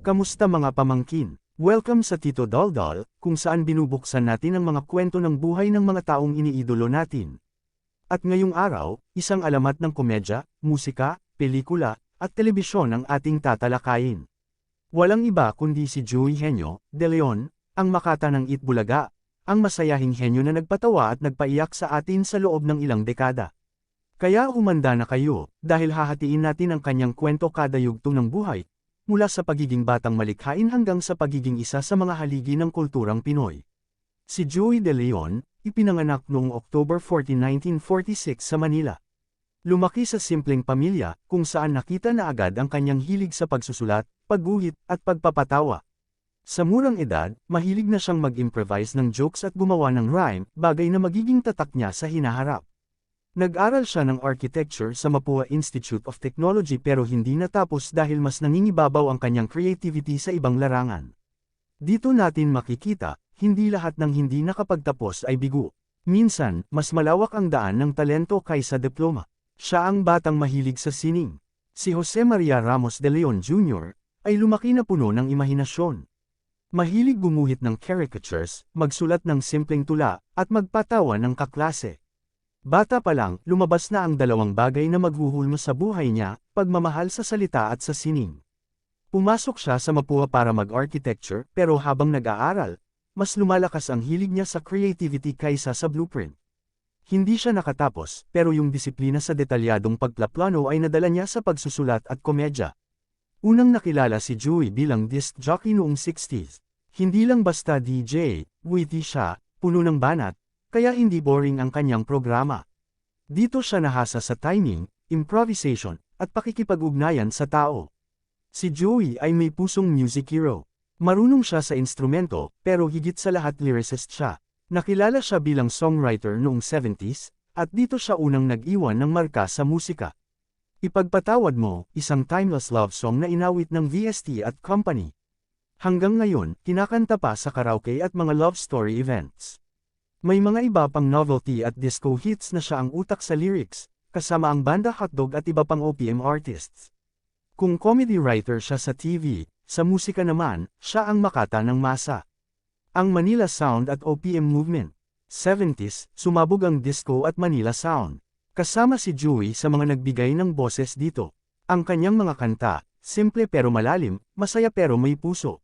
Kamusta mga pamangkin? Welcome sa Tito Daldal, kung saan binubuksan natin ang mga kwento ng buhay ng mga taong iniidolo natin. At ngayong araw, isang alamat ng komedya, musika, pelikula, at telebisyon ang ating tatalakayin. Walang iba kundi si Joey Henyo De Leon, ang makata ng Itbulaga, ang masayahing henyo na nagpatawa at nagpaiyak sa atin sa loob ng ilang dekada. Kaya humanda na kayo, dahil hahatiin natin ang kanyang kwento kada yugto ng buhay, mula sa pagiging batang malikhain hanggang sa pagiging isa sa mga haligi ng kulturang Pinoy. Si Joey De Leon, ipinanganak noong October 14, 1946 sa Manila. Lumaki sa simpleng pamilya, kung saan nakita na agad ang kanyang hilig sa pagsusulat, pagguhit, at pagpapatawa. Sa murang edad, mahilig na siyang mag-improvise ng jokes at gumawa ng rhyme, bagay na magiging tatak niya sa hinaharap. Nag-aral siya ng architecture sa Mapua Institute of Technology pero hindi natapos dahil mas nangingibabaw ang kanyang creativity sa ibang larangan. Dito natin makikita, hindi lahat ng hindi nakapagtapos ay bigo. Minsan, mas malawak ang daan ng talento kaysa diploma. Siya ang batang mahilig sa sining. Si Jose Maria Ramos de Leon Jr. ay lumaki na puno ng imahinasyon. Mahilig gumuhit ng caricatures, magsulat ng simpleng tula, at magpatawa ng kaklase. Bata pa lang, lumabas na ang dalawang bagay na maghuhulmo sa buhay niya, pagmamahal sa salita at sa sining. Pumasok siya sa Mapua para mag-architecture, pero habang nag-aaral, mas lumalakas ang hilig niya sa creativity kaysa sa blueprint. Hindi siya nakatapos, pero yung disiplina sa detalyadong pagplaplano ay nadala niya sa pagsusulat at komedya. Unang nakilala si Joey bilang disc jockey noong 60s. Hindi lang basta DJ, witty siya, puno ng banat, kaya hindi boring ang kanyang programa. Dito siya nahasa sa timing, improvisation, at pakikipag-ugnayan sa tao. Si Joey ay may pusong music hero. Marunong siya sa instrumento, pero higit sa lahat lyricist siya. Nakilala siya bilang songwriter noong 70s, at dito siya unang nag-iwan ng marka sa musika. Ipagpatawad Mo, isang timeless love song na inawit ng VST at Company. Hanggang ngayon, kinakanta pa sa karaoke at mga love story events. May mga iba pang novelty at disco hits na siya ang utak sa lyrics, kasama ang banda Hotdog at iba pang OPM artists. Kung comedy writer siya sa TV, sa musika naman, siya ang makata ng masa. Ang Manila Sound at OPM movement. 70s, sumabog ang disco at Manila Sound. Kasama si Joey sa mga nagbigay ng boses dito. Ang kanyang mga kanta, simple pero malalim, masaya pero may puso.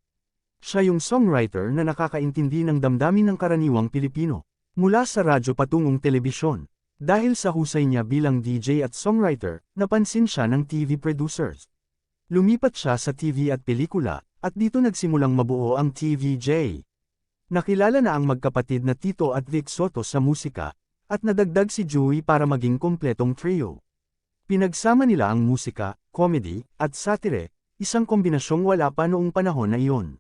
Siya yung songwriter na nakakaintindi ng damdamin ng karaniwang Pilipino. Mula sa radyo patungong telebisyon. Dahil sa husay niya bilang DJ at songwriter, napansin siya ng TV producers. Lumipat siya sa TV at pelikula, at dito nagsimulang mabuo ang TVJ. Nakilala na ang magkapatid na Tito at Vic Soto sa musika, at nadagdag si Joey para maging kompletong trio. Pinagsama nila ang musika, comedy, at satire, isang kombinasyong wala pa noong panahon na iyon.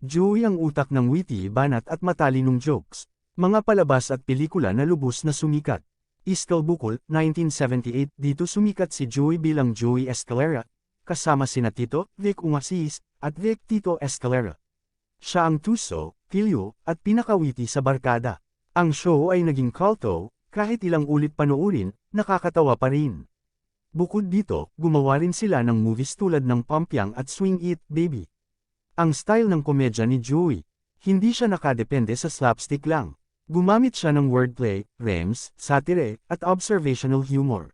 Joey ang utak ng witty, banat at matalinong jokes. Mga palabas at pelikula na lubos na sumikat. Iskal Bukol, 1978, dito sumikat si Joey bilang Joey Escalera, kasama sina Tito, Vic Ungasis, at Vic Tito Escalera. Siya ang tuso, pilyo, at pinakawiti sa barkada. Ang show ay naging kulto, kahit ilang ulit panoorin, nakakatawa pa rin. Bukod dito, gumawa rin sila ng movies tulad ng Pampiang at Swing It, Baby. Ang style ng komedya ni Joey, hindi siya nakadepende sa slapstick lang. Gumamit siya ng wordplay, rhymes, satire, at observational humor.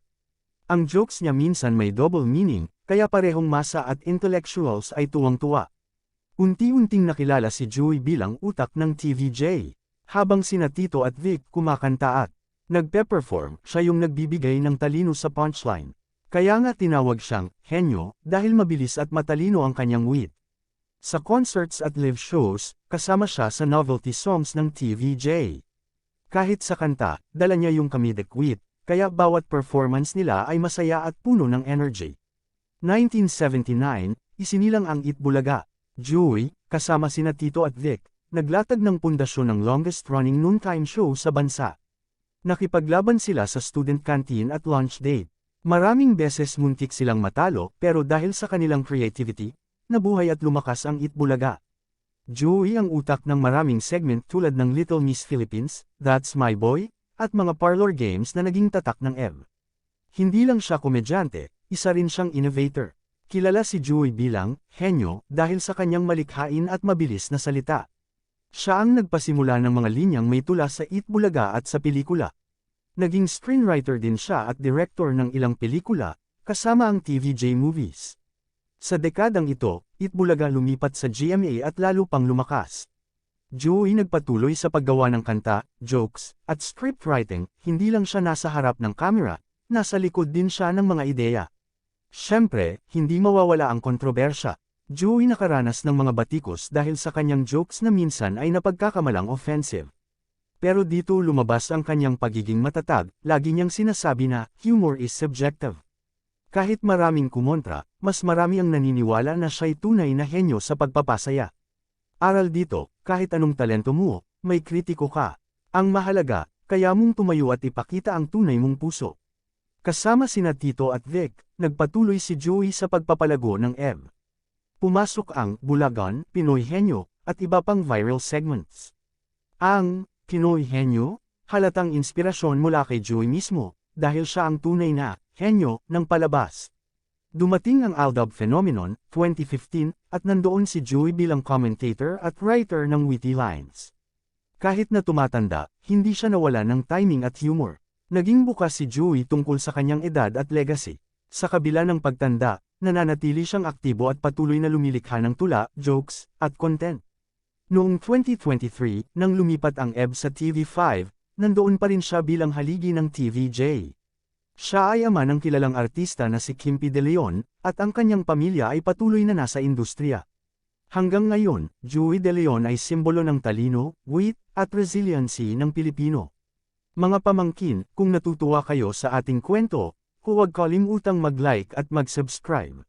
Ang jokes niya minsan may double meaning, kaya parehong masa at intellectuals ay tuwang-tuwa. Unti-unting nakilala si Joey bilang utak ng TVJ. Habang sina Tito at Vic kumakanta at nagpe-perform, siya yung nagbibigay ng talino sa punchline. Kaya nga tinawag siyang henyo dahil mabilis at matalino ang kanyang wit. Sa concerts at live shows, kasama siya sa novelty songs ng TVJ. Kahit sa kanta, dala niya yung comedic wit, kaya bawat performance nila ay masaya at puno ng energy. 1979, isinilang ang Itbulaga. Joey, kasama sina Tito at Vic, naglatag ng pundasyon ng longest-running noontime show sa bansa. Nakipaglaban sila sa student canteen at lunch date. Maraming beses muntik silang matalo pero dahil sa kanilang creativity, nabuhay at lumakas ang Itbulaga. Joey ang utak ng maraming segment tulad ng Little Miss Philippines, That's My Boy, at mga parlor games na naging tatak ng EV. Hindi lang siya komedyante, isa rin siyang innovator. Kilala si Joey bilang henyo dahil sa kanyang malikhain at mabilis na salita. Siya ang nagpasimula ng mga linyang may tula sa Itbulaga at sa pelikula. Naging screenwriter din siya at director ng ilang pelikula, kasama ang TVJ movies. Sa dekadang ito, Itbulaga lumipat sa GMA at lalo pang lumakas. Joey nagpatuloy sa paggawa ng kanta, jokes, at scriptwriting, hindi lang siya nasa harap ng kamera, nasa likod din siya ng mga ideya. Siyempre, hindi mawawala ang kontrobersya. Joey nakaranas ng mga batikos dahil sa kanyang jokes na minsan ay napagkakamalang offensive. Pero dito lumabas ang kanyang pagiging matatag, lagi niyang sinasabi na, humor is subjective. Kahit maraming kumontra, mas marami ang naniniwala na siya'y tunay na henyo sa pagpapasaya. Aral dito, kahit anong talento mo, may kritiko ka. Ang mahalaga, kaya mong tumayo at ipakita ang tunay mong puso. Kasama sina Tito at Vic, nagpatuloy si Joey sa pagpapalago ng EB. Pumasok ang Bulagan, Pinoy Henyo, at iba pang viral segments. Ang Pinoy Henyo, halatang inspirasyon mula kay Joey mismo, dahil siya ang tunay na henyo ng palabas. Dumating ang Aldab Phenomenon, 2015, at nandoon si Joey bilang commentator at writer ng witty lines. Kahit na tumatanda, hindi siya nawala ng timing at humor. Naging bukas si Joey tungkol sa kanyang edad at legacy. Sa kabila ng pagtanda, nananatili siyang aktibo at patuloy na lumilikha ng tula, jokes, at content. Noong 2023, nang lumipat ang EB sa TV5, nandoon pa rin siya bilang haligi ng TVJ. Siya ay ama ng kilalang artista na si Kimpi De Leon, at ang kanyang pamilya ay patuloy na nasa industriya. Hanggang ngayon, Joey De Leon ay simbolo ng talino, wit, at resiliency ng Pilipino. Mga pamangkin, kung natutuwa kayo sa ating kwento, huwag kalimutang mag-like at mag-subscribe.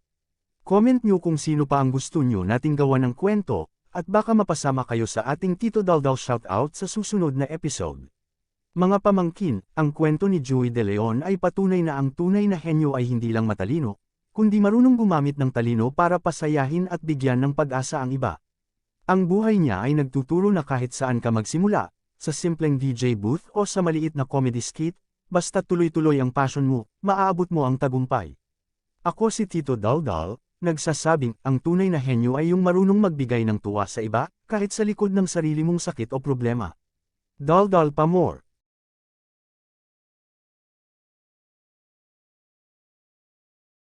Comment nyo kung sino pa ang gusto nyo nating gawa ng kwento, at baka mapasama kayo sa ating Tito Daldal shoutout sa susunod na episode. Mga pamangkin, ang kwento ni Joey De Leon ay patunay na ang tunay na henyo ay hindi lang matalino, kundi marunong gumamit ng talino para pasayahin at bigyan ng pag-asa ang iba. Ang buhay niya ay nagtuturo na kahit saan ka magsimula, sa simpleng DJ booth o sa maliit na comedy skit, basta tuloy-tuloy ang passion mo, maaabot mo ang tagumpay. Ako si Tito Daldal, nagsasabing, ang tunay na henyo ay yung marunong magbigay ng tuwa sa iba, kahit sa likod ng sarili mong sakit o problema. Daldal pa more.